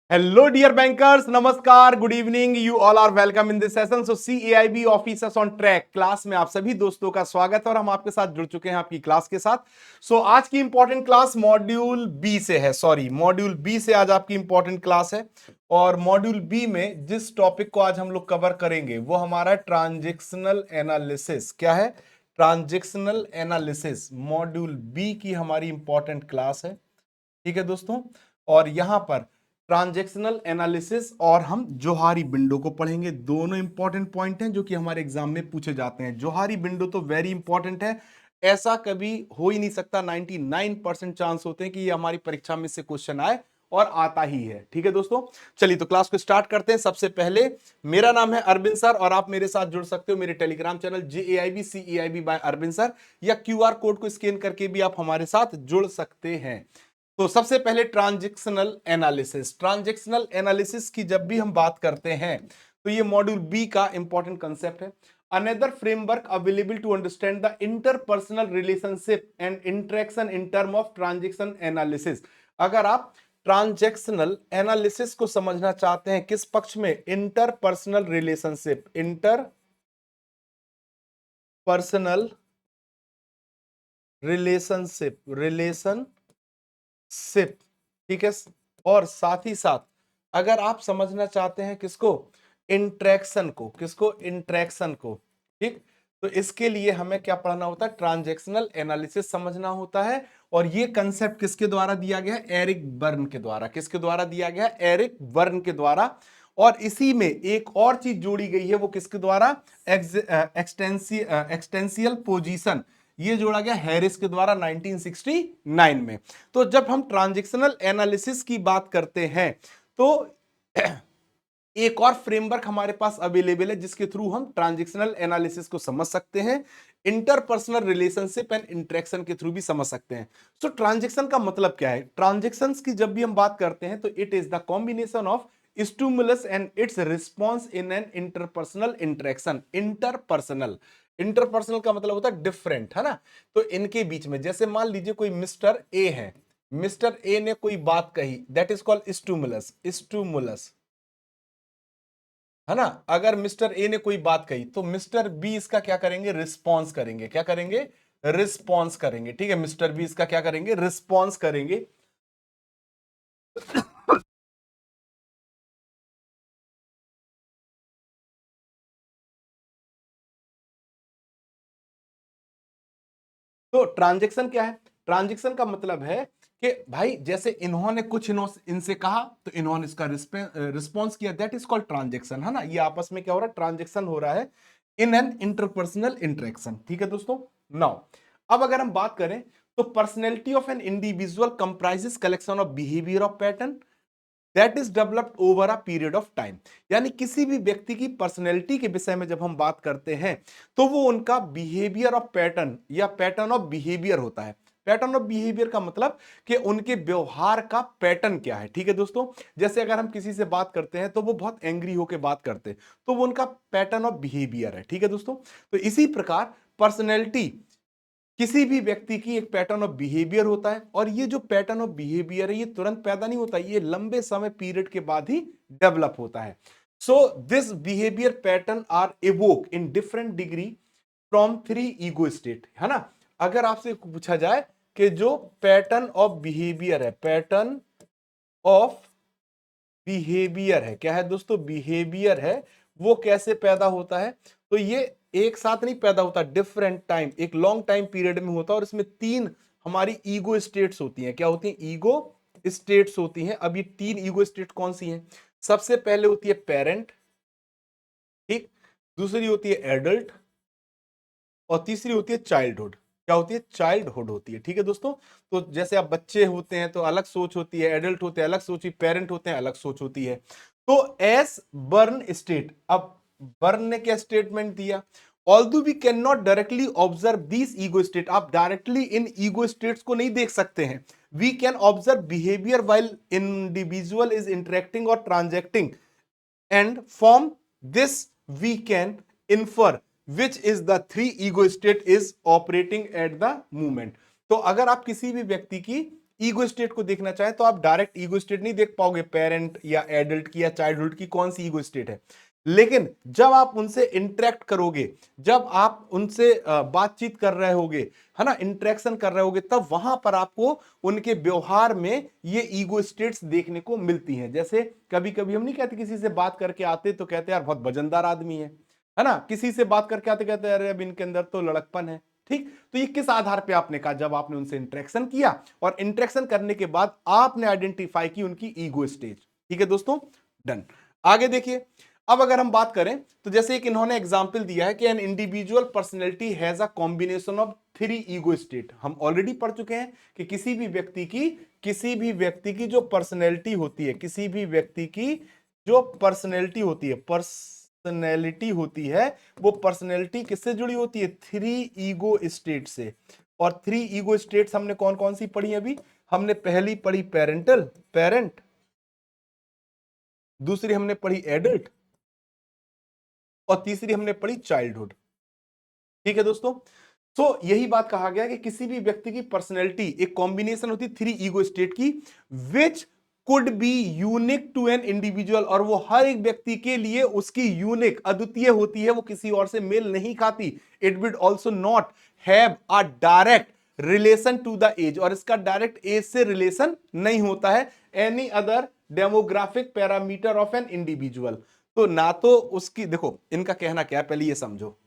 Hello, dear bankers. Namaskar. Good evening. You all are welcome in this session. So CAIB Officers on Track class में आप सभी दोस्तों का स्वागत है और हम आपके साथ जुड़ चुके हैं आपकी क्लास के साथ. आज की इंपॉर्टेंट क्लास मॉड्यूल बी से है. मॉड्यूल बी से आज आपकी इंपॉर्टेंट क्लास है. और मॉड्यूल बी में जिस टॉपिक को आज हम लोग कवर करेंगे वो हमारा ट्रांजेक्शनल एनालिसिस. क्या है? Transactional analysis. मॉड्यूल बी की हमारी इंपॉर्टेंट क्लास है. ठीक है दोस्तों. और यहां पर ट्रांजैक्शनल एनालिसिस और हम जोहारी विंडो को पढ़ेंगे. दोनों इंपॉर्टेंट पॉइंट हैं जो कि हमारे एग्जाम में पूछे जाते हैं. जोहारी विंडो तो वेरी इंपॉर्टेंट है. ऐसा कभी हो ही नहीं सकता. 99% चांस होते हैं कि ये हमारी परीक्षा में से क्वेश्चन आए और आता ही है. ठीक है दोस्तों. चलिए तो क्लास को स्टार्ट करते हैं. सबसे पहले मेरा नाम है अरविंद सर और आप मेरे साथ जुड़ सकते हो मेरे Telegram channel JAIB by Arvind sir या QR कोड को स्कैन करके भी आप हमारे साथ जुड़ सकते हैं. तो सबसे पहले ट्रांजैक्शनल एनालिसिस की जब भी हम बात करते हैं तो ये मॉड्यूल बी का इंपॉर्टेंट कंसेप्ट है. Another framework available to understand the interpersonal relationship and interaction in term of transaction analysis. अगर आप ट्रांजैक्शनल एनालिसिस को समझना चाहते हैं किस पक्ष में? Interpersonal relationship. Interpersonal relationship. ठीक है. और साथ ही साथ अगर आप समझना चाहते हैं किसको? इंट्रैक्शन को. ठीक. तो इसके लिए हमें क्या पढ़ना होता है? ट्रांजैक्शनल एनालिसिस समझना होता है. और ये कंसेप्ट किसके द्वारा दिया गया है? एरिक बर्न के द्वारा. किसके द्वारा दिया गया? एरिक बर्न के द्वारा. और इसी में एक और चीज जोड़ी गई है. वो किसके द्वारा? एक्सटेंसियल पोजीशन. ये जोड़ा गया हैरिस के द्वारा 1969 में. तो जब हम ट्रांजैक्शनल एनालिसिस की बात करते हैं तो एक और फ्रेमवर्क हमारे पास अवेलेबल है जिसके थ्रू हम ट्रांजैक्शनल एनालिसिस को समझ सकते हैं. इंटरपर्सनल रिलेशनशिप एंड इंटरेक्शन के थ्रू भी समझ सकते हैं. तो ट्रांजैक्शन का मतलब क्या है? ट्रांजैक्शंस की जब भी हम बात करते हैं तो it is the combination of stimulus and it's response in an interpersonal interaction. Interpersonal का मतलब होता है डिफरेंट, है ना. तो इनके बीच में जैसे मान लीजिए कोई मिस्टर ए है. मिस्टर ए ने कोई बात कही. दैट इज कॉल्ड स्टिमुलस, है ना. अगर मिस्टर ए ने कोई बात कही तो मिस्टर बी इसका क्या करेंगे? रिस्पॉन्स करेंगे. क्या करेंगे? रिस्पॉन्स करेंगे. ठीक है. मिस्टर बी इसका क्या करेंगे? रिस्पॉन्स करेंगे. तो ट्रांजैक्शन क्या है? ट्रांजैक्शन का मतलब है कि भाई जैसे इन्होंने कुछ इनसे कहा तो इन्होंने इसका रिस्पॉन्स किया. दैट इज कॉल्ड ट्रांजैक्शन, है ना. ये आपस में क्या हो रहा है? ट्रांजैक्शन हो रहा है इन एन इंटरपर्सनल इंटरेक्शन. ठीक है दोस्तों. नाउ अब अगर हम बात करें तो personality of an individual comprises collection of behaviour of pattern that is developed over a period of time. यानी किसी भी व्यक्ति की पर्सनैलिटी के विषय में जब हम बात करते हैं तो वो उनका बिहेवियर ऑफ पैटर्न या पैटर्न ऑफ बिहेवियर होता है. पैटर्न ऑफ बिहेवियर का मतलब कि उनके व्यवहार का पैटर्न क्या है. ठीक है दोस्तों. जैसे अगर हम किसी से बात करते हैं तो वो बहुत एंग्री होकर बात करते हैं तो वो उनका पैटर्न ऑफ बिहेवियर है. ठीक है दोस्तों. तो इसी प्रकार पर्सनैलिटी किसी भी व्यक्ति की एक पैटर्न ऑफ बिहेवियर होता है. और ये जो पैटर्न ऑफ बिहेवियर है ये तुरंत पैदा नहीं होता. ये लंबे समय पीरियड के बाद ही डेवलप होता है. So this behaviour pattern are evoke in different degree from 3 ego state, है ना. अगर आपसे पूछा जाए कि जो पैटर्न ऑफ बिहेवियर है, पैटर्न ऑफ बिहेवियर है, क्या है दोस्तों? बिहेवियर है. वो कैसे पैदा होता है? तो ये एक साथ नहीं पैदा होता. डिफरेंट टाइम, एक लॉन्ग टाइम पीरियड में होता है. और इसमें 3 हमारी ईगो स्टेट्स होती हैं. क्या होती हैं? ईगो स्टेट्स होती हैं. अब ये 3 ईगो स्टेट कौन सी हैं? सबसे पहले होती है पेरेंट. ठीक. दूसरी होती है एडल्ट और तीसरी होती है चाइल्डहुड. क्या होती है? चाइल्डहुड होती है. ठीक है दोस्तों. तो जैसे आप बच्चे होते हैं तो अलग सोच होती है, एडल्ट होते हैं अलग सोच, पेरेंट होते हैं अलग सोच होती है. तो एस बर्न स्टेट. अब बर्न ने क्या स्टेटमेंट दिया? Although we can not directly observe this ego state. आप डायरेक्टली इन ईगो स्टेट्स को नहीं देख सकते हैं. We can observe behaviour while individual is interacting और transacting and from this we can infer which is the 3 ego state is operating at the moment. तो अगर आप किसी भी व्यक्ति की ईगो स्टेट को देखना चाहे तो आप डायरेक्ट ईगो स्टेट नहीं देख पाओगे, पेरेंट या एडल्ट की या चाइल्डहुड की कौन सी ईगो स्टेट है। लेकिन जब आप उनसे इंटरेक्ट करोगे, जब आप उनसे बातचीत कर रहे होगे, है ना, इंटरेक्शन कर रहे होगे, तब वहां पर आपको उनके व्यवहार में ये ईगो स्टेट्स देखने को मिलती हैं। जैसे कभी कभी हम नहीं कहते, किसी से बात करके आते तो कहते यार बहुत वजनदार आदमी है ना, किसी से बात करके आते कहते अरे अब इनके अंदर तो लड़कपन है। ठीक, तो ये किस आधार पे आपने कहा, जब आपने उनसे इंटरेक्शन किया और इंटरेक्शन करने के बाद आपने आइडेंटिफाई की उनकी ईगो स्टेज। ठीक है दोस्तों, डन। आगे देखिए, अब अगर हम बात करें तो जैसे एक इन्होंने एग्जांपल दिया है कि an individual personality has a combination of 3 ego state. हम ऑलरेडी पढ़ चुके हैं कि किसी भी व्यक्ति की जो पर्सनैलिटी होती है, किसी भी व्यक्ति की जो पर्सनैलिटी होती है, पर्सनैलिटी होती है, वो पर्सनैलिटी किससे जुड़ी होती है, 3 ईगो स्टेट से। और 3 ईगो स्टेट्स हमने कौन कौन सी पढ़ी अभी, हमने पहली पढ़ी पेरेंट, दूसरी हमने पढ़ी एडल्ट, और तीसरी हमने पढ़ी चाइल्डहुड। ठीक है दोस्तों, तो यही बात कहा गया कि किसी भी व्यक्ति की पर्सनैलिटी एक कॉम्बिनेशन होती है 3 ईगो स्टेट की, which could be unique to an individual, और वो हर एक व्यक्ति के लिए उसकी यूनिक, अद्वितीय होती है, वो किसी और से मेल नहीं खाती। It would also not have a direct relation to the age, और इसका डायरेक्ट एज से रिलेशन नहीं होता है, any other demographic parameter of an individual. तो ना तो उसकी, देखो इनका कहना क्या है, पहले ये समझो,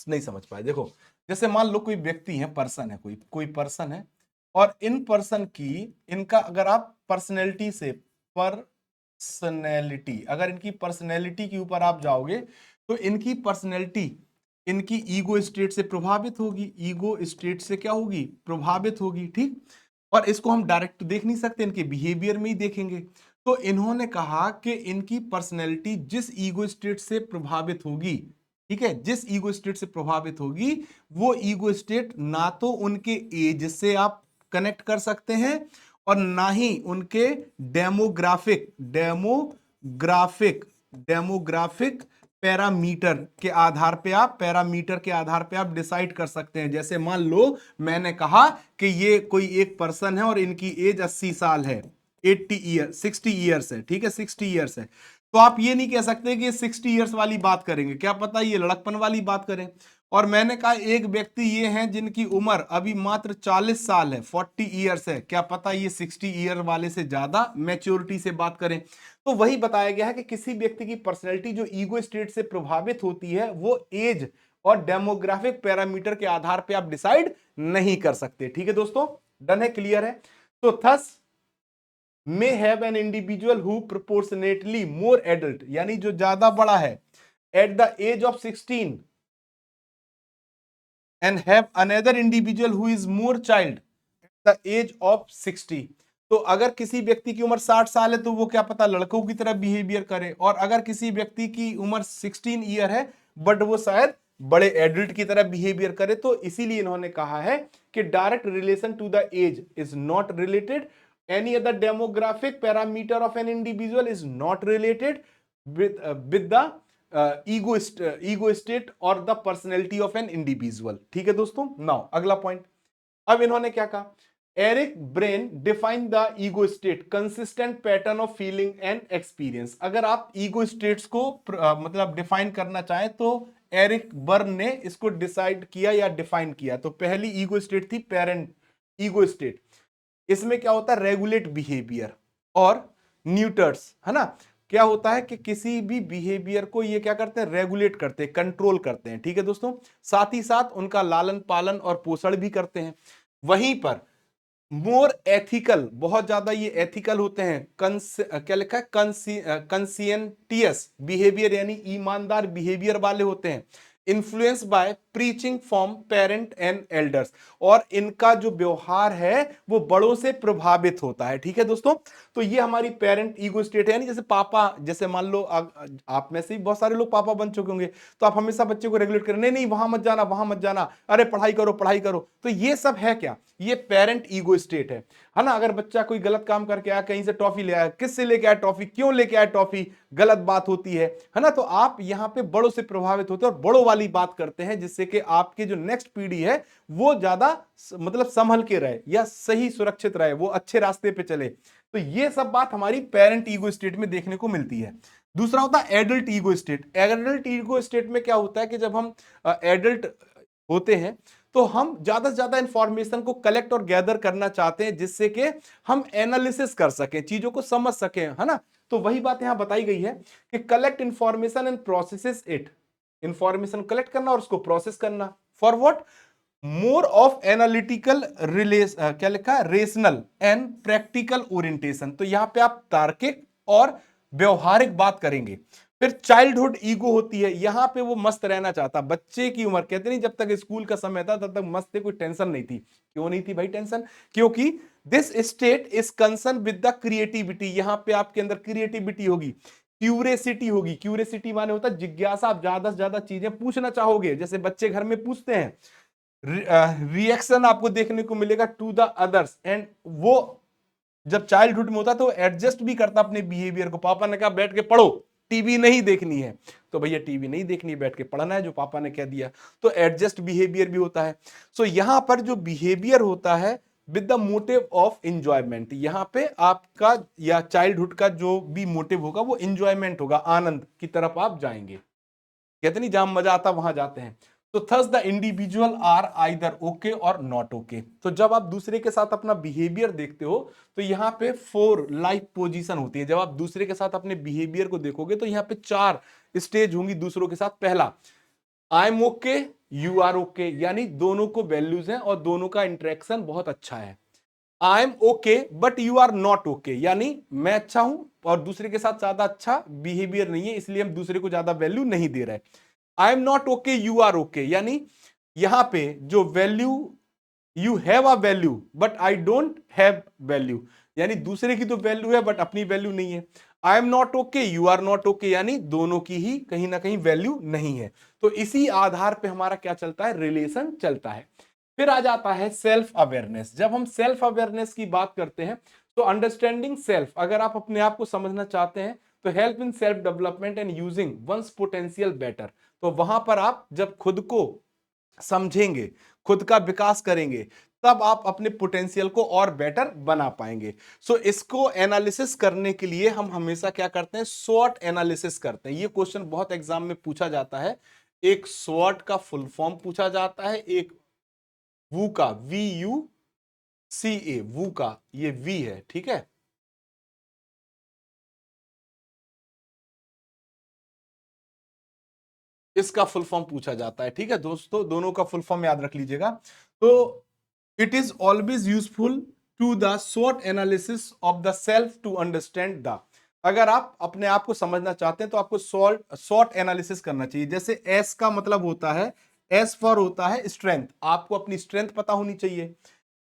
नहीं समझ पाए। देखो जैसे मान लो कोई व्यक्ति है, पर्सन है, कोई पर्सन है, और इन पर्सन की, इनका अगर आप पर्सनैलिटी से, पर्सनैलिटी, अगर इनकी पर्सनैलिटी के ऊपर आप जाओगे तो इनकी पर्सनैलिटी इनकी ईगो स्टेट से प्रभावित होगी, ईगो स्टेट से क्या होगी, प्रभावित होगी। ठीक, और इसको हम डायरेक्ट देख नहीं सकते, इनके बिहेवियर में ही देखेंगे। तो इन्होंने कहा कि इनकी पर्सनैलिटी जिस ईगो स्टेट से प्रभावित होगी, ठीक है, जिस ईगो स्टेट से प्रभावित होगी, वो ईगो स्टेट ना तो उनके एज से आप कनेक्ट कर सकते हैं, और ना ही उनके डेमोग्राफिक पैरामीटर के आधार पे आप डिसाइड कर सकते हैं। जैसे मान लो मैंने कहा कि ये कोई एक पर्सन है और इनकी एज 80 साल है, 60 ईयर्स है, ठीक है, 60 ईयर्स है, तो आप ये नहीं कह सकते कि ये 60 ईयर्स वाली बात करेंगे, क्या पता ये लड़कपन वाली बात करें। और मैंने कहा एक व्यक्ति ये हैं जिनकी उम्र अभी मात्र 40 साल है, 40 ईयर्स है, क्या पता ये 60 ईयर वाले से ज्यादा मैच्योरिटी से बात करें। तो वही बताया गया है कि किसी व्यक्ति की पर्सनैलिटी जो ईगो स्टेट से प्रभावित होती है, वो एज और डेमोग्राफिक पैरामीटर के आधार पर आप डिसाइड नहीं कर सकते। ठीक है दोस्तों, डन है, क्लियर है। तो thus may have an individual who proportionately more adult, यानी जो ज्यादा बड़ा है, at the age of 16 and have another individual who is more child at the age of 60। तो अगर किसी व्यक्ति की उम्र 60 साल है तो वो क्या पता लड़कों की तरह बिहेवियर करे, और अगर किसी व्यक्ति की उम्र 16 ईयर है बट वो शायद बड़े एडल्ट की तरह बिहेवियर करे। तो इसीलिए इन्होंने कहा है कि direct relation to the age is not related, any other demographic parameter of an individual is not related with the ego state or the personality of an individual। ठीक है दोस्तों, नाउ अगला पॉइंट। अब इन्होंने क्या कहा, Eric Berne define the ego state consistent pattern of feeling and experience. अगर आप ईगो स्टेट्स को मतलब डिफाइन करना चाहें तो एरिक बर्न ने इसको डिसाइड किया या डिफाइन किया। तो पहली ईगो स्टेट थी पेरेंट ईगो स्टेट, इसमें क्या होता है, रेगुलेट बिहेवियर और न्यूटर्स, है ना। क्या होता है कि किसी भी बिहेवियर को ये क्या करते हैं, रेगुलेट करते हैं, कंट्रोल करते हैं। ठीक है दोस्तों, साथ ही साथ उनका लालन पालन और पोषण भी करते हैं। वहीं पर मोर एथिकल, बहुत ज्यादा ये एथिकल होते हैं, क्या लिखा है, कंसियंटियस बिहेवियर, यानी ईमानदार बिहेवियर वाले होते हैं। Influence by preaching from parent and elders, और इनका जो व्यवहार है वो बड़ों से प्रभावित होता है। ठीक है दोस्तों, तो ये हमारी पेरेंट ईगो स्टेट है, यानी जैसे पापा, जैसे मान लो आप में से बहुत सारे लोग पापा बन चुके होंगे, तो आप हमेशा बच्चे को रेगुलेट करें, नहीं नहीं वहां मत जाना, वहां मत जाना, अरे पढ़ाई करो पढ़ाई करो। तो ये सब है क्या, ये पेरेंट ईगो स्टेट है। है ना। अगर बच्चा कोई गलत काम करके आया, कहीं से टॉफी ले आया, किससे लेके आया टॉफी, क्यों लेके आया टॉफी, गलत बात होती है ना। तो आप यहाँ पे बड़ों से प्रभावित होते हैं और बड़ों वाली बात करते हैं, जिससे कि आपकी जो नेक्स्ट पीढ़ी है वो ज्यादा मतलब संभल के रहे या सही सुरक्षित रहे, वो अच्छे रास्ते पे चले। तो ये सब बात हमारी पेरेंट ईगो स्टेट में देखने को मिलती है। दूसरा होता है adult ego state. Adult ego state में क्या होता है कि जब हम एडल्ट होते हैं तो हम ज्यादा से ज्यादा इंफॉर्मेशन को कलेक्ट और गैदर करना चाहते हैं, जिससे कि हम एनालिसिस कर सकें, चीजों को समझ सकें, है ना। तो वही बात यहां बताई गई है कि collect information and processes it, information collect करना और उसको प्रोसेस करना for what, more of analytical क्या लिखा है, रेशनल एंड प्रैक्टिकल ओरिएंटेशन। तो यहां पे आप तार्किक और व्यवहारिक बात करेंगे। फिर चाइल्डहुड ईगो होती है, यहां पे वो मस्त रहना चाहता, बच्चे की उम्र, कहते नहीं जब तक स्कूल का समय था तब तक मस्त थे, कोई टेंशन नहीं थी। क्यों नहीं थी भाई टेंशन, क्योंकि this state is concern with the creativity, यहां पे आपके अंदर क्रिएटिविटी होगी, क्यूरियसिटी होगी। क्यूरियसिटी माने होता है जिज्ञासा, आप ज्यादा से ज्यादा चीजें पूछना चाहोगे, जैसे बच्चे घर में पूछते हैं। रिएक्शन आपको देखने को मिलेगा टू द अदर्स, एंड वो जब चाइल्डहुड में होता तो एडजस्ट भी करता अपने बिहेवियर को। पापा ने कहा बैठ के पढ़ो, टीवी नहीं देखनी है, तो भैया टीवी नहीं देखनी है, बैठ के पढ़ना है जो पापा ने कह दिया, तो एडजस्ट बिहेवियर भी होता है। सो यहां पर जो बिहेवियर होता है with the motive of enjoyment, यहां पे आपका या चाइल्डहुड का जो भी मोटिव होगा वो एंजॉयमेंट होगा, आनंद की तरफ आप जाएंगे। कहते नहीं जहां मजा आता वहां जाते हैं। तो thus the individual are either okay और नॉट ओके। तो जब आप दूसरे के साथ अपना बिहेवियर देखते हो तो यहाँ पे 4 लाइफ पोजीशन होती है। जब आप दूसरे के साथ अपने बिहेवियर को देखोगे तो यहाँ पे 4 स्टेज होंगी दूसरों के साथ। पहला, I am okay you are okay, यानी दोनों को वैल्यूज हैं और दोनों का इंटरेक्शन बहुत अच्छा है। I am okay but you are not okay, यानी मैं अच्छा हूं और दूसरे के साथ ज्यादा अच्छा बिहेवियर नहीं है, इसलिए हम दूसरे को ज्यादा वैल्यू नहीं दे रहे। I am not okay you are okay, यानी यहां पे जो value, you have a value but I don't have value, यानी दूसरे की तो वैल्यू है बट अपनी वैल्यू नहीं है। I am not okay you are not okay, यानी दोनों की ही कहीं ना कहीं वैल्यू नहीं है। तो इसी आधार पे हमारा क्या चलता है, रिलेशन चलता है। फिर आ जाता है सेल्फ अवेयरनेस। जब हम सेल्फ अवेयरनेस की बात करते हैं तो अंडरस्टैंडिंग सेल्फ, अगर आप अपने आप को समझना चाहते हैं तो help in self development and using one's potential better. तो वहां पर आप जब खुद को समझेंगे, खुद का विकास करेंगे, तब आप अपने पोटेंशियल को और बेटर बना पाएंगे। सो इसको एनालिसिस करने के लिए हम हमेशा क्या करते हैं, स्वॉट एनालिसिस करते हैं। ये क्वेश्चन बहुत एग्जाम में पूछा जाता है। एक स्वॉट का फुल फॉर्म पूछा जाता है, एक वू का, VUCA, वू का ये वी है, ठीक है। इसका फुल फॉर्म पूछा जाता है, ठीक है दोस्तों, दोनों का फुल फॉर्म याद रख लीजिएगा। तो it is always useful to the स्वॉट analysis of the self to understand the, अगर आप अपने आप को समझना चाहते हैं तो आपको स्वॉट एनालिसिस करना चाहिए। जैसे एस का मतलब होता है, एस फॉर होता है स्ट्रेंथ, आपको अपनी स्ट्रेंथ पता होनी चाहिए।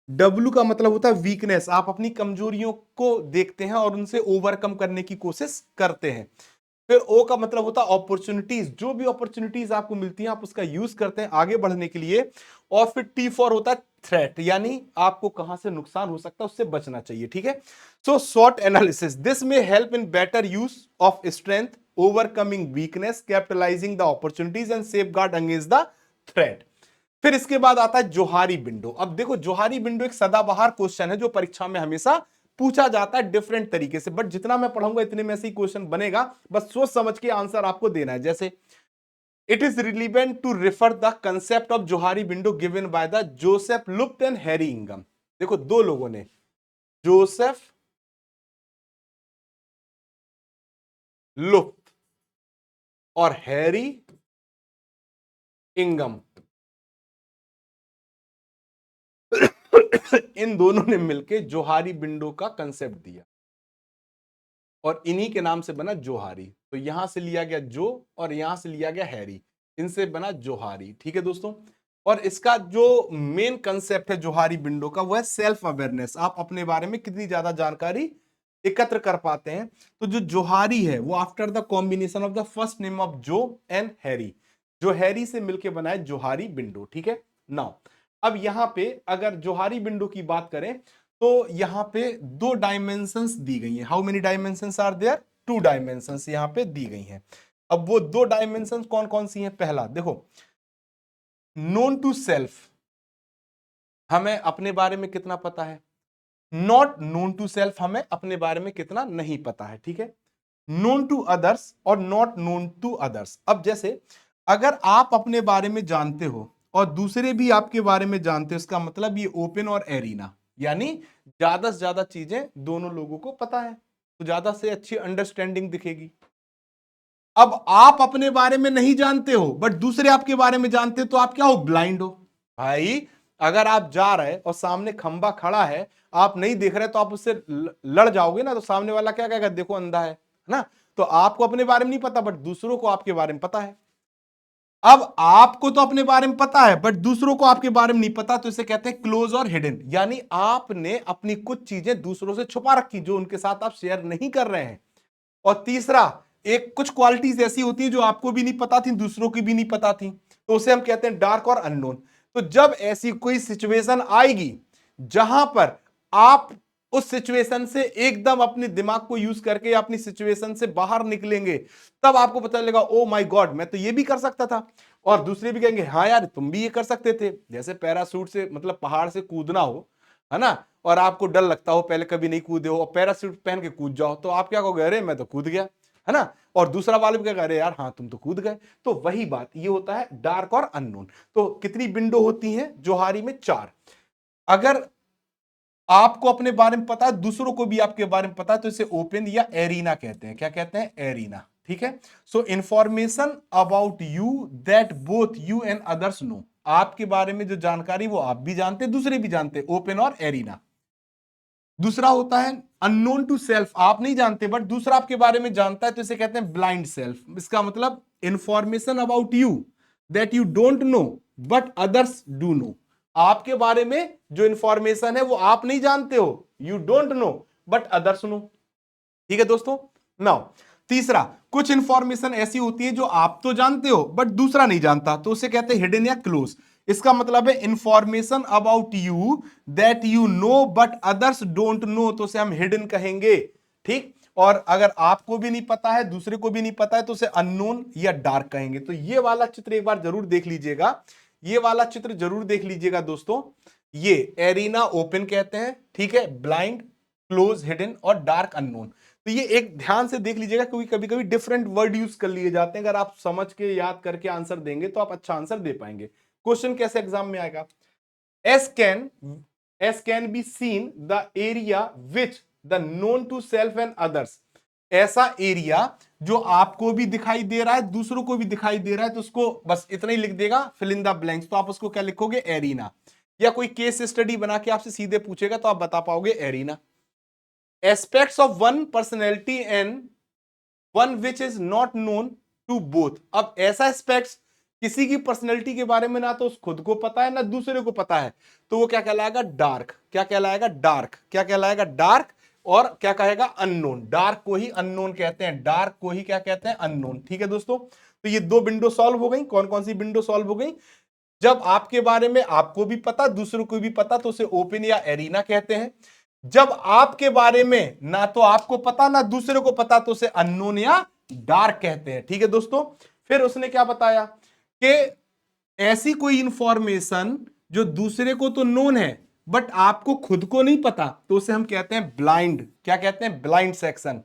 डब्ल्यू का मतलब होता है वीकनेस, आप अपनी कमजोरियों को देखते हैं और उनसे ओवरकम करने की कोशिश करते हैं। फिर ओ का मतलब होता है अपॉर्चुनिटीज, जो भी अपॉर्चुनिटीज आपको मिलती हैं आप उसका यूज करते हैं आगे बढ़ने के लिए। और फिर टी फॉर होता है थ्रेट, यानी आपको कहां से नुकसान हो सकता है उससे बचना चाहिए, ठीक है। सो शॉर्ट एनालिसिस दिस में help in better use of strength, overcoming weakness, capitalising the opportunities and safe guard against the threat. फिर इसके बाद आता है जोहारी विंडो। अब देखो जोहारी विंडो एक सदाबहार क्वेश्चन है जो परीक्षा में हमेशा पूछा जाता है डिफरेंट तरीके से, बट जितना मैं पढ़ूंगा इतने में से ही क्वेश्चन बनेगा, बस सोच समझ के आंसर आपको देना है। जैसे it is relevant to refer the concept of Johari window given by the Joseph Luft and Harry इंगम। देखो दो लोगों ने, जोसेफ लुप्त और हैरी इंगम, इन दोनों ने मिलकर जोहारी विंडो का कंसेप्ट दिया और इन्हीं के नाम से बना जोहारी। तो यहां से लिया गया जो और यहां से लिया गया हैरी, इनसे बना जोहारी, ठीक है दोस्तों। और इसका जो मेन कंसेप्ट है जोहारी विंडो का वो है सेल्फ अवेयरनेस, आप अपने बारे में कितनी ज्यादा जानकारी एकत्र कर पाते हैं। तो जो जोहारी है वो after the combination of the first name of जो एंड हैरी, जो हैरी से मिलकर बना है जोहारी विंडो, ठीक है। नाउ अब यहां पे अगर जोहारी विंडो की बात करें तो यहां पे 2 डायमेंशंस दी गई हैं। How many dimensions are there? 2 dimensions यहां पे दी गई हैं। अब वो 2 डायमेंशंस कौन कौन सी हैं? पहला देखो, नोन टू सेल्फ, हमें अपने बारे में कितना पता है। नॉट नोन टू सेल्फ, हमें अपने बारे में कितना नहीं पता है। ठीक है, नोन टू अदर्स और नॉट नोन टू अदर्स। अब जैसे अगर आप अपने बारे में जानते हो और दूसरे भी आपके बारे में जानते हो, इसका मतलब ये ओपन और एरिना, यानी ज्यादा से ज्यादा चीजें दोनों लोगों को पता है, तो ज्यादा से अच्छी अंडरस्टैंडिंग दिखेगी। अब आप अपने बारे में नहीं जानते हो बट दूसरे आपके बारे में जानते हो, तो आप क्या हो? ब्लाइंड हो। भाई अगर आप जा रहे और सामने खंबा खड़ा है, आप नहीं देख रहे, तो आप उससे लड़ जाओगे ना, तो सामने वाला क्या कहेगा? देखो अंधा है ना। तो आपको अपने बारे में नहीं पता बट दूसरों को आपके बारे में पता है। अब आपको तो अपने बारे में पता है बट दूसरों को आपके बारे में नहीं पता, तो इसे कहते हैं क्लोज और हिडन, यानी आपने अपनी कुछ चीजें दूसरों से छुपा रखी जो उनके साथ आप शेयर नहीं कर रहे हैं। और तीसरा, एक कुछ क्वालिटीज ऐसी होती है जो आपको भी नहीं पता थी, दूसरों की भी नहीं पता थी, तो उसे हम कहते हैं डार्क और अननोन। तो जब ऐसी कोई सिचुएशन आएगी जहां पर आप उस सिचुएशन से एकदम अपने दिमाग को यूज करके या अपनी सिचुएशन से बाहर निकलेंगे, तब आपको पता चलेगा ओ माय गॉड, मैं तो ये भी कर सकता था। और दूसरे भी कहेंगे हाँ यार तुम भी ये कर सकते थे। जैसे पैरासूट से मतलब पहाड़ से कूदना हो, है ना, और आपको डर लगता हो, पहले कभी नहीं कूदे हो, और पैरासूट पहन के कूद जाओ, तो आप क्या कहोगे? अरे मैं तो कूद गया, है ना। और दूसरा वाले भी कहेगा अरे यार हाँ तुम तो कूद गए। तो वही बात ये होता है डार्क और अननोन। तो कितनी विंडो होती हैं जोहारी में? 4। अगर आपको अपने बारे में पता है, दूसरों को भी आपके बारे में पता है, तो इसे ओपन या एरिना कहते हैं। क्या कहते हैं? एरिना। ठीक है, so information about you that both you and others know, आपके बारे में जो जानकारी वो आप भी जानते, दूसरे भी जानते, ओपन और एरिना। दूसरा होता है अननोन टू सेल्फ, आप नहीं जानते बट दूसरा आपके बारे में जानता है, तो इसे कहते हैं ब्लाइंड सेल्फ। इसका मतलब information about you that you don't know but others do know, आपके बारे में जो इंफॉर्मेशन है वो आप नहीं जानते हो, you don't know but others know. ठीक है दोस्तों। नाउ तीसरा, कुछ इंफॉर्मेशन ऐसी होती है जो आप तो जानते हो बट दूसरा नहीं जानता, तो उसे कहते हैं हिडन या क्लोज। इसका मतलब है information about you that you know but others don't know, तो उसे हम हिडन कहेंगे। ठीक, और अगर आपको भी नहीं पता है, दूसरे को भी नहीं पता है, तो उसे अननोन या डार्क कहेंगे। तो ये वाला चित्र एक बार जरूर देख लीजिएगा, ये वाला चित्र जरूर देख लीजिएगा दोस्तों। ये एरिना ओपन कहते हैं, ठीक है, ब्लाइंड, क्लोज, हिडन और डार्क अननोन। तो ये एक ध्यान से देख लीजिएगा, क्योंकि कभी कभी डिफरेंट वर्ड यूज कर लिए जाते हैं। अगर आप समझ के याद करके आंसर देंगे तो आप अच्छा आंसर दे पाएंगे। क्वेश्चन कैसे एग्जाम में आएगा? As can be seen the area which the known to self and others, ऐसा एरिया जो आपको भी दिखाई दे रहा है, दूसरों को भी दिखाई दे रहा है, तो उसको बस इतना ही लिख देगा, फिल इन द ब्लैंक्स। तो आप उसको क्या लिखोगे? एरिना। या कोई केस स्टडी बना के आपसे सीधे पूछेगा तो आप बता पाओगे arena. Aspects of one personality and one which is not known to both, अब ऐसा एस्पेक्ट्स किसी की पर्सनैलिटी के बारे में ना तो खुद को पता है ना दूसरे को पता है, तो वो क्या कहलाएगा? डार्क। क्या कहलाएगा? डार्क। क्या कहलाएगा? डार्क। और क्या कहेगा? अननोन। डार्क को ही अननोन कहते हैं, डार्क को ही क्या कहते हैं? अननोन। ठीक है दोस्तों, तो ये 2 विंडो सॉल्व हो गई। कौन कौन सी विंडो सॉल्व हो गई? जब आपके बारे में आपको भी पता, दूसरों को भी पता, तो उसे ओपन या एरिना कहते हैं। जब आपके बारे में ना तो आपको पता ना दूसरे को पता, तो उसे अननोन या डार्क कहते हैं। ठीक है दोस्तों, फिर उसने क्या बताया कि ऐसी कोई इंफॉर्मेशन जो दूसरे को तो नोन है बट आपको खुद को नहीं पता, तो उसे हम कहते हैं ब्लाइंड। क्या कहते हैं? ब्लाइंड सेक्शन,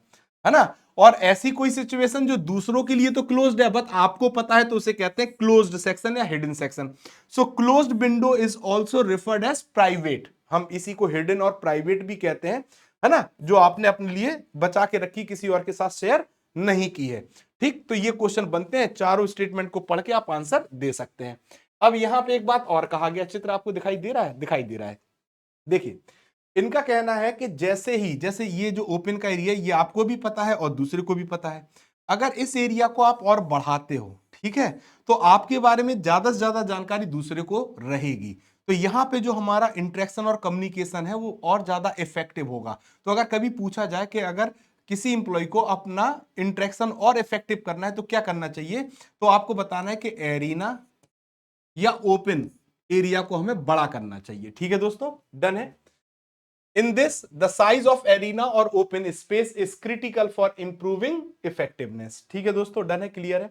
है ना। और ऐसी कोई सिचुएशन जो दूसरों के लिए तो क्लोज्ड है बट आपको पता है, तो उसे कहते हैं क्लोज्ड सेक्शन या hidden section. So closed window is also referred as private, हम इसी को हिडन और प्राइवेट भी कहते हैं, है ना, जो आपने अपने लिए बचा के रखी, किसी और के साथ शेयर नहीं की है। ठीक, तो ये क्वेश्चन बनते हैं, चारों स्टेटमेंट को पढ़ के आप आंसर दे सकते हैं। अब यहां पे एक बात और कहा गया, चित्र आपको दिखाई दे रहा है? दिखाई दे रहा है। देखिए, इनका कहना है कि जैसे ये जो ओपन का एरिया ये आपको भी पता है और दूसरे को भी पता है, अगर इस एरिया को आप और बढ़ाते हो, ठीक है, तो आपके बारे में ज्यादा से ज्यादा जानकारी दूसरे को रहेगी। तो यहां पे जो हमारा इंटरेक्शन और कम्युनिकेशन है वो और ज्यादा इफेक्टिव होगा। तो अगर कभी पूछा जाए कि अगर किसी इंप्लॉय को अपना इंटरेक्शन और इफेक्टिव करना है तो क्या करना चाहिए, तो आपको बताना है कि एरिना या ओपन एरिया को हमें बड़ा करना चाहिए। ठीक है दोस्तों, डन है। In this, the size of arena or open space is critical for improving effectiveness. ठीक है दोस्तों, डन है, क्लियर है।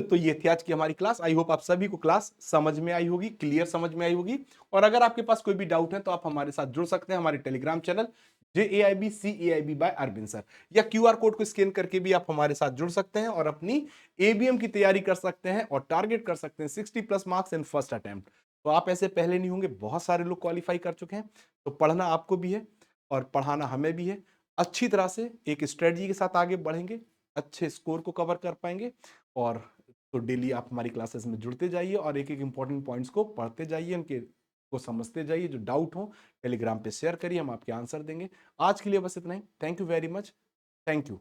तो ये थी आज की हमारी क्लास। आई होप आप सभी को क्लास समझ में आई होगी, क्लियर समझ में आई होगी। और अगर आपके पास कोई भी डाउट है तो आप हमारे साथ जुड़ सकते हैं हमारे Telegram channel JAIBCAIB by Arvind sir, या QR कोड को स्कैन करके भी आप हमारे साथ जुड़ सकते हैं और अपनी ABM की तैयारी कर सकते हैं और टारगेट कर सकते हैं 60+ मार्क्स इन फर्स्ट अटेम्प्ट। तो आप ऐसे पहले नहीं होंगे, बहुत सारे लोग क्वालिफाई कर चुके हैं। तो पढ़ना आपको भी है और पढ़ाना हमें भी है। अच्छी तरह से एक स्ट्रेटजी के साथ आगे बढ़ेंगे, अच्छे स्कोर को कवर कर पाएंगे। और तो डेली आप हमारी क्लासेस में जुड़ते जाइए और एक एक इंपॉर्टेंट पॉइंट्स को पढ़ते जाइए, उनके को समझते जाइए। जो डाउट हो टेलीग्राम पे शेयर करिए, हम आपके आंसर देंगे। आज के लिए बस इतना ही। Thank you very much. Thank you.